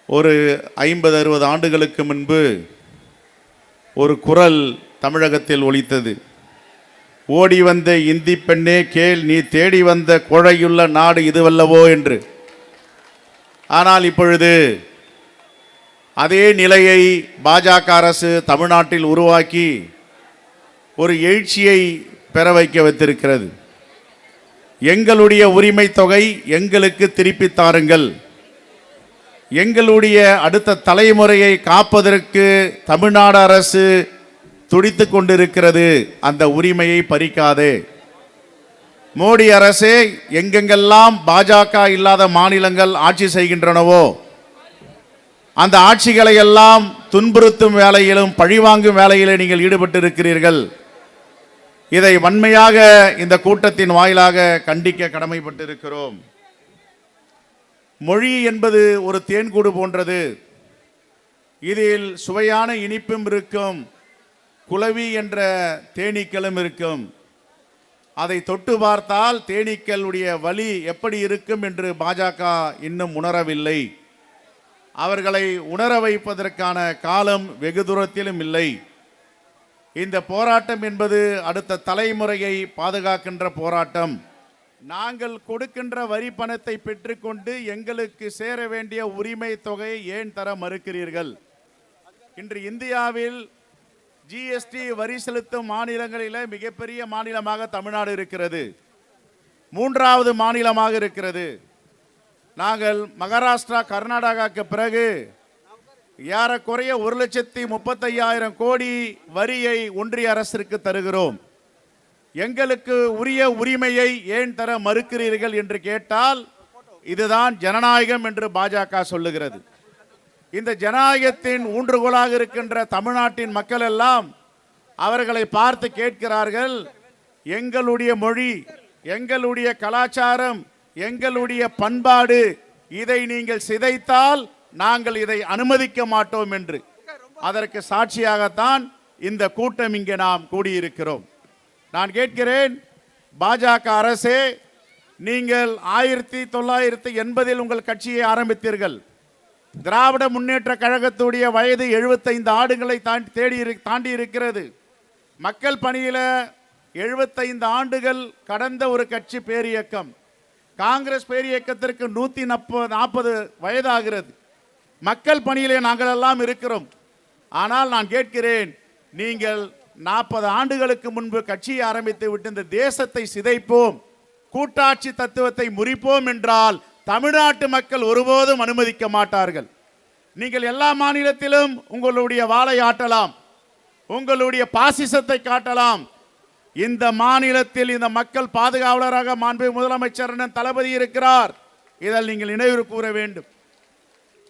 ஒரு 50-60 ஆண்டுகளுக்கு முன்பு ஒரு குரல் தமிழகத்தில் ஒலித்தது. ஓடி வந்த இந்தி பெண்ணே கேள், நீ தேடி வந்த கோழையுள்ள நாடு இதுவல்லவோ என்று. ஆனால் இப்பொழுது அதே நிலையை பாஜக அரசு தமிழ்நாட்டில் உருவாக்கி ஒரு எழுச்சியை பெற வைக்க வைத்திருக்கிறது. எங்களுடைய உரிமை தொகை எங்களுக்கு திருப்பி தாருங்கள், எங்களுடைய அடுத்த தலைமுறையை காப்பதற்கு தமிழ்நாடு அரசு துடித்து கொண்டிருக்கிறது, அந்த உரிமையை பறிக்காதே. மோடி அரசே, எங்கெங்கெல்லாம் பாஜக இல்லாத மாநிலங்கள் ஆட்சி செய்கின்றனவோ அந்த ஆட்சிகளை எல்லாம் துன்புறுத்தும் வேலையிலும் பழிவாங்கும் வேலையிலே நீங்கள் ஈடுபட்டு இருக்கிறீர்கள். இதை வன்மையாக இந்த கூட்டத்தின் வாயிலாக கண்டிக்க கடமைப்பட்டிருக்கிறோம். மொழி என்பது ஒரு தேன்கூடு போன்றது. இதில் சுவையான இனிப்பும் இருக்கும், குளவி என்ற தேனீக்களும் இருக்கும். அதை தொட்டு பார்த்தால் தேனீக்களுடைய வலி எப்படி இருக்கும் என்று பாஜக இன்னும் உணரவில்லை. அவர்களை உணர வைப்பதற்கான காலம் வெகு தூரத்திலும் இல்லை. இந்த போராட்டம் என்பது அடுத்த தலைமுறையை பாதுகாக்கின்ற போராட்டம். நாங்கள் கொடுக்கின்ற வரி பணத்தை பெற்றுக்கொண்டு எங்களுக்கு சேர வேண்டிய உரிமை தொகையை ஏன் தர மறுக்கிறீர்கள்? இன்று இந்தியாவில் ஜிஎஸ்டி வரி செலுத்தும் மாநிலங்களில் மிகப்பெரிய மாநிலமாக தமிழ்நாடு இருக்கிறது. 3வது மாநிலமாக இருக்கிறது. நாங்கள் மகாராஷ்டிரா, கர்நாடகாவுக்கு பிறகு ஏறக்குறைய 1,35,000 கோடி வரியை ஒன்றிய அரசிற்கு தருகிறோம். எங்களுக்கு உரிய உரிமையை ஏன் தர மறுக்கிறீர்கள் என்று கேட்டால் இதுதான் ஜனநாயகம் என்று பாஜக சொல்லுகிறது. இந்த ஜனநாயகத்தின் ஊன்றுகோலாக இருக்கின்ற தமிழ்நாட்டின் மக்கள் எல்லாம் அவர்களை பார்த்து கேட்கிறார்கள், எங்களுடைய மொழி, எங்களுடைய கலாச்சாரம், எங்களுடைய பண்பாடு, இதை நீங்கள் சிதைத்தால் நாங்கள் இதை அனுமதிக்க மாட்டோம் என்று. அதற்கு சாட்சியாகத்தான் இந்த கூட்டம் இங்கே நாம் கூடியிருக்கிறோம். நான் கேட்கிறேன், பாஜக அரசே, நீங்கள் 1980 உங்கள் கட்சியை ஆரம்பித்தீர்கள். திராவிட முன்னேற்ற கழகத்துடைய வயது 75 ஆண்டுகளை தாண்டி இருக்கிறது. மக்கள் பணியில 75 ஆண்டுகள் கடந்த ஒரு கட்சி பேரியக்கம். காங்கிரஸ் பேரியக்கத்திற்கு 140 வயதாகிறது. மக்கள் பணியிலே நாங்கள் எல்லாம் இருக்கிறோம். ஆனால் நான் கேட்கிறேன், நீங்கள் 40 ஆண்டுகளுக்கு முன்பு கட்சியை ஆரம்பித்து விட்டு இந்த தேசத்தை சிதைப்போம், கூட்டாட்சி தத்துவத்தை முறிப்போம் என்றால் தமிழ்நாட்டு மக்கள் ஒருபோதும் அனுமதிக்க மாட்டார்கள். நீங்கள் எல்லா மாநிலத்திலும் உங்களுடைய வாளை ஆட்டலாம், உங்களுடைய பாசிசத்தை காட்டலாம். இந்த மாநிலத்தில் இந்த மக்கள் பாதுகாவலராக மாண்புமிகு முதலமைச்சர் தளபதி இருக்கிறார். இதில் நீங்கள் நினைவு கூற வேண்டும்.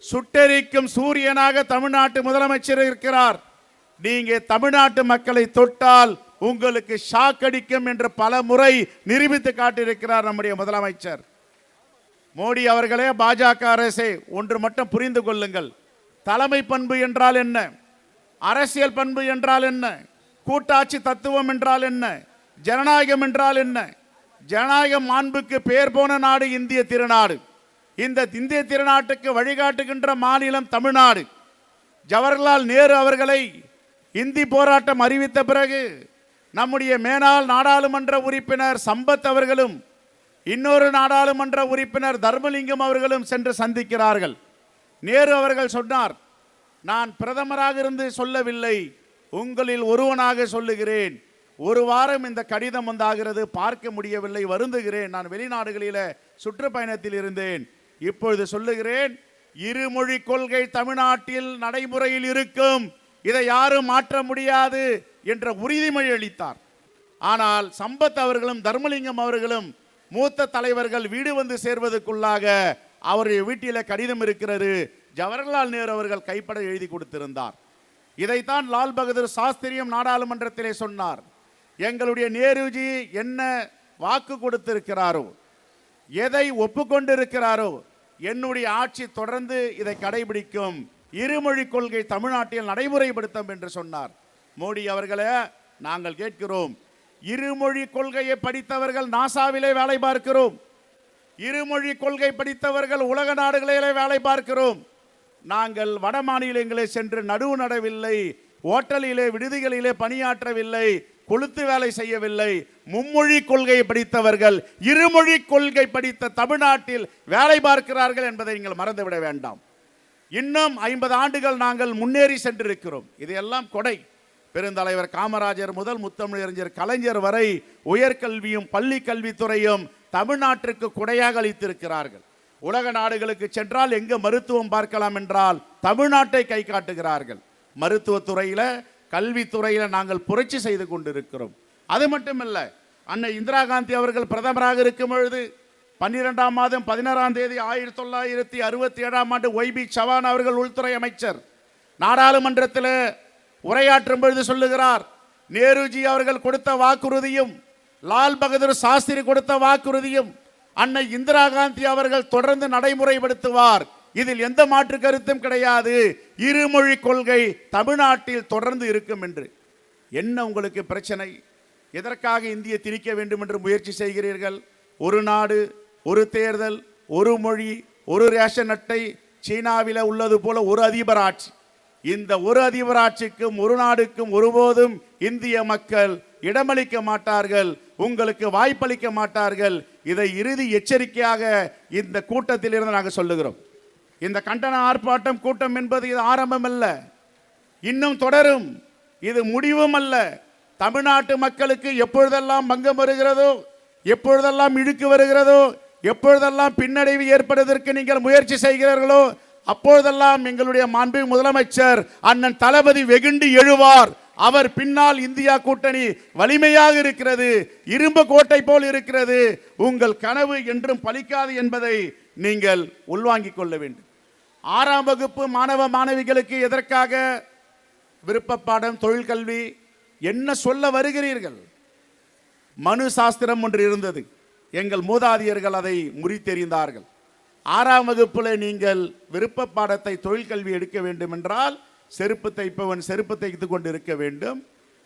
சுட்டெரிக்கும் சூரியனாக தமிழ்நாட்டு முதலமைச்சர் இருக்கிறார். நீங்க தமிழ்நாட்டு மக்களை தொட்டால் உங்களுக்கு ஷாக் அடிக்கும் என்று பல முறை நிரூபித்து காட்டியிருக்கிறார் நம்முடைய முதலமைச்சர். மோடி அவர்களே, பாஜக அரசே, ஒன்று மட்டும் புரிந்து கொள்ளுங்கள். தலைமை பண்பு என்றால் என்ன? அரசியல் பண்பு என்றால் என்ன? கூட்டாட்சி தத்துவம் என்றால் என்ன? ஜனநாயகம் என்றால் என்ன? ஜனநாயகம் மாண்புக்கு பேர் போன நாடு இந்திய திருநாடு. இந்த இந்திய திருநாட்டுக்கு வழிகாட்டுகின்ற மாநிலம் தமிழ்நாடு. ஜவஹர்லால் நேரு அவர்களை இந்தி போராட்டம் அறிவித்த பிறகு நம்முடைய மேனாள் நாடாளுமன்ற உறுப்பினர் சம்பத் அவர்களும் இன்னொரு நாடாளுமன்ற உறுப்பினர் தர்மலிங்கம் அவர்களும் சென்று சந்திக்கிறார்கள். நேரு அவர்கள் சொன்னார், நான் பிரதமராக இருந்து சொல்லவில்லை, உங்களில் ஒருவனாக சொல்லுகிறேன். ஒரு வாரம் இந்த கடிதம் வந்தாகிறது, பார்க்க முடியவில்லை, வருந்துகிறேன். நான் வெளிநாடுகளில் சுற்றுப்பயணத்தில் இருந்தேன். இப்பொழுது சொல்லுகிறேன், இருமொழி கொள்கை தமிழ்நாட்டில் நடைமுறையில் இருக்கும், இதை யாரும் மாற்ற முடியாது என்ற உறுதிமொழி அளித்தார். ஆனால் சம்பத் அவர்களும் தர்மலிங்கம் அவர்களும் மூத்த தலைவர்கள் வீடு வந்து சேர்வதற்குள்ளாக அவருடைய வீட்டில் கடிதம் இருக்கிறது, ஜவஹர்லால் நேரு அவர்கள் கைப்பட எழுதி கொடுத்திருந்தார். இதைத்தான் லால் பகதூர் சாஸ்திரியும் நாடாளுமன்றத்திலே சொன்னார். எங்களுடைய நேருஜி என்ன வாக்கு கொடுத்திருக்கிறாரோ, எதை ஒப்புக்கொண்டிருக்கிறாரோ, என்னுடைய ஆட்சி தொடர்ந்து இதை கடைபிடிக்கும், இருமொழி கொள்கை தமிழ்நாட்டில் நடைமுறைப்படுத்தும் என்று சொன்னார். மோடி அவர்களே, நாங்கள் கேட்கிறோம், இருமொழி கொள்கையை படித்தவர்கள் நாசாவிலே வேலை பார்க்கிறோம், இருமொழி கொள்கை படித்தவர்கள் உலக நாடுகளிலே வேலை பார்க்கிறோம். நாங்கள் வட மாநிலங்களே சென்று நடுவு நடவில்லை, ஓட்டலிலே விடுதிகளிலே பணியாற்றவில்லை, கொளுத்து வேலை செய்யவில்லை. மும்மொழி கொள்கை படித்தவர்கள் இருமொழி கொள்கை படித்த தமிழ்நாட்டில் வேலை பார்க்கிறார்கள் என்பதை நீங்கள் மறந்துவிட வேண்டாம். இன்னும் 50 ஆண்டுகள் நாங்கள் முன்னேறி சென்றிருக்கிறோம். இதையெல்லாம் கொடை. பெருந்தலைவர் காமராஜர் முதல் முத்தமிழறிஞர் கலைஞர் வரை உயர்கல்வியும் பள்ளி கல்வித்துறையும் தமிழ்நாட்டிற்கு கொடையாக அளித்திருக்கிறார்கள். உலக நாடுகளுக்கு சென்றால் எங்க மருத்துவம் பார்க்கலாம் என்றால் தமிழ்நாட்டை கை காட்டுகிறார்கள். மருத்துவத்துறையில கல்வித்துறையில நாங்கள் புரட்சி செய்து கொண்டிருக்கிறோம். அது மட்டுமல்ல, அன்னை இந்திரா காந்தி அவர்கள் பிரதமராக இருக்கும் பொழுது 12ஆம் மாதம் 16ஆம் தேதி 1967ஆம் ஆண்டு ஒய்பி சவான் அவர்கள் உள்துறை அமைச்சர் நாடாளுமன்றத்தில் உரையாற்றும் பொழுது சொல்லுகிறார், நேருஜி அவர்கள் கொடுத்த வாக்குறுதியும் லால் பகதூர் சாஸ்திரி கொடுத்த வாக்குறுதியும் அன்னை இந்திரா காந்தி அவர்கள் தொடர்ந்து நடைமுறைப்படுத்துவார். இதில் எந்த மாற்று கருத்தும் கிடையாது. இருமொழி கொள்கை தமிழ்நாட்டில் தொடர்ந்து இருக்கும் என்று. என்ன உங்களுக்கு பிரச்சனை? எதற்காக இந்தியை திணிக்க வேண்டும் என்று முயற்சி செய்கிறீர்கள்? ஒரு நாடு, ஒரு தேர்தல், ஒரு மொழி, ஒரு ரேஷன் அட்டை, சீனாவில் உள்ளது போல ஒரு அதிபர் ஆட்சி. இந்த ஒரு அதிபர் ஆட்சிக்கும் ஒரு நாடுக்கும் ஒருபோதும் இந்திய மக்கள் இடமளிக்க மாட்டார்கள், உங்களுக்கு வாய்ப்பளிக்க மாட்டார்கள். இதை இறுதி எச்சரிக்கையாக இந்த கூட்டத்தில் இருந்து நாங்கள் சொல்லுகிறோம். இந்த கண்டன ஆர்ப்பாட்டம் கூட்டம் என்பது இது ஆரம்பம் அல்ல, இன்னும் தொடரும். இது முடிவும் அல்ல. தமிழ்நாட்டு மக்களுக்கு எப்பொழுதெல்லாம் பங்கம் வருகிறதோ, எப்பொழுதெல்லாம் இழுக்கு வருகிறதோ, எப்பொழுதெல்லாம் பின்னடைவு ஏற்படுவதற்கு நீங்கள் முயற்சி செய்கிறீர்களோ, அப்பொழுதெல்லாம் எங்களுடைய மாண்பு முதலமைச்சர் அண்ணன் தளபதி வெகுண்டு எழுவார். அவர் பின்னால் இந்தியா கூட்டணி வலிமையாக இருக்கிறது, இரும்பு கோட்டை போல் இருக்கிறது. உங்கள் கனவு என்றும் பலிக்காது என்பதை நீங்கள் உள்வாங்கிக் கொள்ள வேண்டும். 6ஆம் வகுப்பு மாணவ மாணவிகளுக்கு எதற்காக விருப்ப பாடம், தொழிற்கல்வி என்ன சொல்ல வருகிறீர்கள்? மனு சாஸ்திரம் ஒன்று இருந்தது, எங்கள் மூதாதையர்கள் அதை முறித்தெறிந்தார்கள். 6ஆம் வகுப்பில் நீங்கள் விருப்ப பாடத்தை தொழிற்கல்வி எடுக்க வேண்டும் என்றால் செருப்பு தைப்பவன் செருப்பு தைத்து கொண்டு இருக்க வேண்டும்,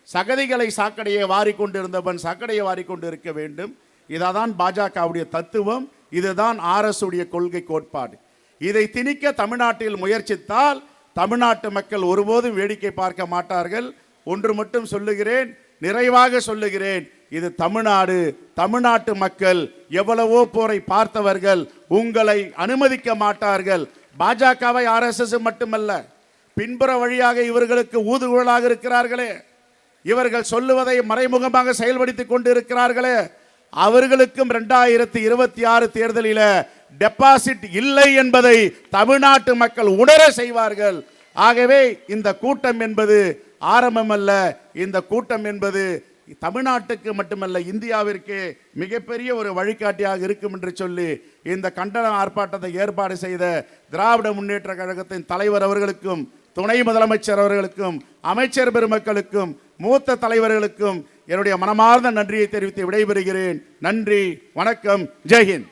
சகதிகளை சாக்கடையை வாரிக்கொண்டிருந்தவன் சாக்கடையை வாரிக்கொண்டு இருக்க வேண்டும். இதான் பாஜகவுடைய தத்துவம், இதுதான் RS உடைய கொள்கை கோட்பாடு. இதை திணிக்க தமிழ்நாட்டில் முயற்சித்தால் தமிழ்நாட்டு மக்கள் ஒருபோதும் வேடிக்கை பார்க்க மாட்டார்கள். ஒன்று மட்டும் சொல்லுகிறேன், நிறைவாக சொல்லுகிறேன், இது தமிழ்நாடு. தமிழ்நாட்டு மக்கள் எவ்வளவோ போரை பார்த்தவர்கள், உங்களை அனுமதிக்க மாட்டார்கள். பாஜகவை RSS மட்டுமல்ல, பின்புற வழியாக இவர்களுக்கு ஊதுகுழலாக இருக்கிறார்களே, இவர்கள் சொல்லுவதை மறைமுகமாக செயல்படுத்திக் கொண்டு இருக்கிறார்களே, அவர்களுக்கும் 2026 தேர்தலில் டெபாசிட் இல்லை என்பதை தமிழ்நாட்டு மக்கள் உணர செய்வார்கள். ஆகவே இந்த கூட்டம் என்பது ஆரம்பம் அல்ல, இந்த கூட்டம் என்பது தமிழ்நாட்டுக்கு மட்டுமல்ல இந்தியாவிற்கு மிகப்பெரிய ஒரு வழிகாட்டியாக இருக்கும் என்று சொல்லி இந்த கண்டன ஆர்ப்பாட்டத்தை ஏற்பாடு செய்த திராவிட முன்னேற்ற கழகத்தின் தலைவர் அவர்களுக்கும், துணை முதலமைச்சர் அவர்களுக்கும், அமைச்சர் பெருமக்களுக்கும், மூத்த தலைவர்களுக்கும் என்னுடைய மனமார்ந்த நன்றியை தெரிவித்து விடைபெறுகிறேன். நன்றி, வணக்கம், ஜெய்ஹிந்த்.